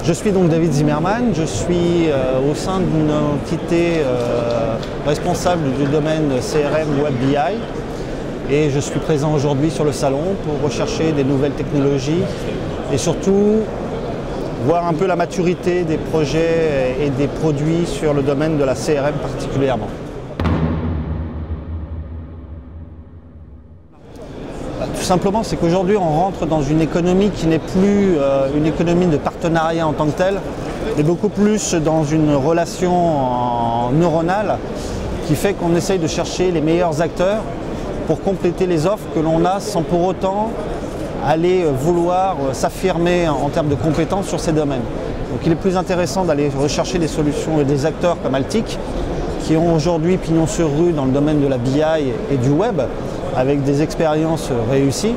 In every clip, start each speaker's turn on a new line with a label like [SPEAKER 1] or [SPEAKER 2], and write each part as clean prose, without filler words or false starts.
[SPEAKER 1] Je suis donc David Zimmermann, je suis au sein d'une entité responsable du domaine CRM Web BI et je suis présent aujourd'hui sur le salon pour rechercher des nouvelles technologies et surtout voir un peu la maturité des projets et des produits sur le domaine de la CRM particulièrement. Tout simplement, c'est qu'aujourd'hui on rentre dans une économie qui n'est plus une économie de partenariat en tant que telle, mais beaucoup plus dans une relation neuronale qui fait qu'on essaye de chercher les meilleurs acteurs pour compléter les offres que l'on a sans pour autant aller vouloir s'affirmer en termes de compétences sur ces domaines. Donc il est plus intéressant d'aller rechercher des solutions et des acteurs comme Altic qui ont aujourd'hui pignon sur rue dans le domaine de la BI et du web, avec des expériences réussies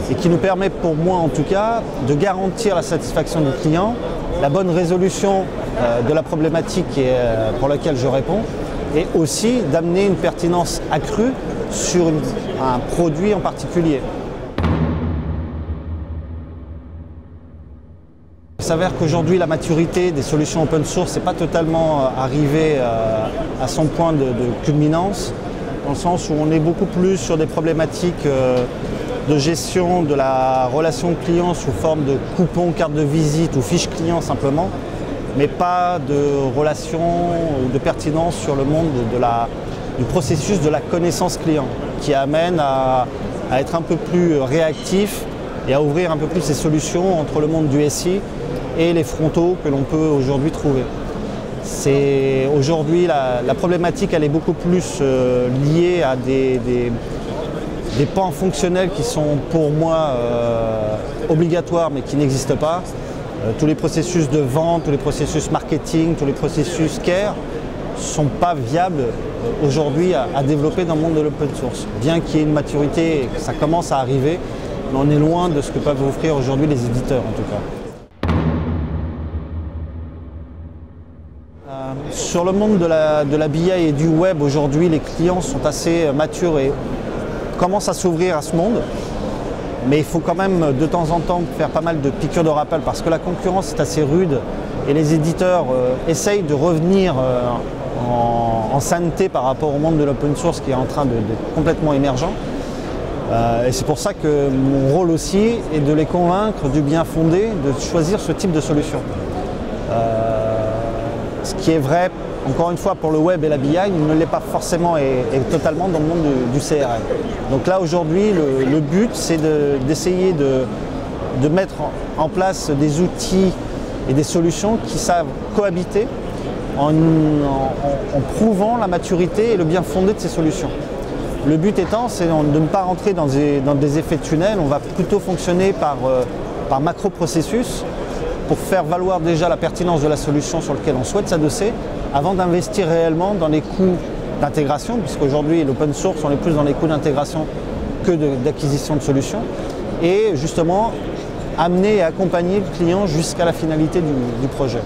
[SPEAKER 1] et qui nous permet, pour moi en tout cas, de garantir la satisfaction du client, la bonne résolution de la problématique pour laquelle je réponds et aussi d'amener une pertinence accrue sur un produit en particulier. Il s'avère qu'aujourd'hui la maturité des solutions open source n'est pas totalement arrivée à son point de culminance, dans le sens où on est beaucoup plus sur des problématiques de gestion de la relation client sous forme de coupons, carte de visite ou fiches client simplement, mais pas de relation ou de pertinence sur le monde du processus de la connaissance client, qui amène à être un peu plus réactif et à ouvrir un peu plus ces solutions entre le monde du SI et les frontaux que l'on peut aujourd'hui trouver. Aujourd'hui, la problématique elle est beaucoup plus liée à des pans fonctionnels qui sont pour moi obligatoires mais qui n'existent pas. Tous les processus de vente, tous les processus marketing, tous les processus care ne sont pas viables aujourd'hui à développer dans le monde de l'open source. Bien qu'il y ait une maturité et que ça commence à arriver, mais on est loin de ce que peuvent offrir aujourd'hui les éditeurs en tout cas. Sur le monde de la BI et du web, aujourd'hui, les clients sont assez matures et commencent à s'ouvrir à ce monde. Mais il faut quand même de temps en temps faire pas mal de piqûres de rappel parce que la concurrence est assez rude et les éditeurs essayent de revenir en sainteté par rapport au monde de l'open source qui est en train d'être complètement émergent. Et c'est pour ça que mon rôle aussi est de les convaincre du bien fondé de choisir ce type de solution. Ce qui est vrai, encore une fois, pour le web et la BI, ne l'est pas forcément et totalement dans le monde du CRM. Donc là, aujourd'hui, le but, c'est d'essayer de mettre en place des outils et des solutions qui savent cohabiter en prouvant la maturité et le bien fondé de ces solutions. Le but étant, c'est de ne pas rentrer dans des effets de tunnel, on va plutôt fonctionner par macro-processus, pour faire valoir déjà la pertinence de la solution sur laquelle on souhaite s'adosser avant d'investir réellement dans les coûts d'intégration, puisqu'aujourd'hui l'open source on est plus dans les coûts d'intégration que d'acquisition de solutions, et justement amener et accompagner le client jusqu'à la finalité du projet.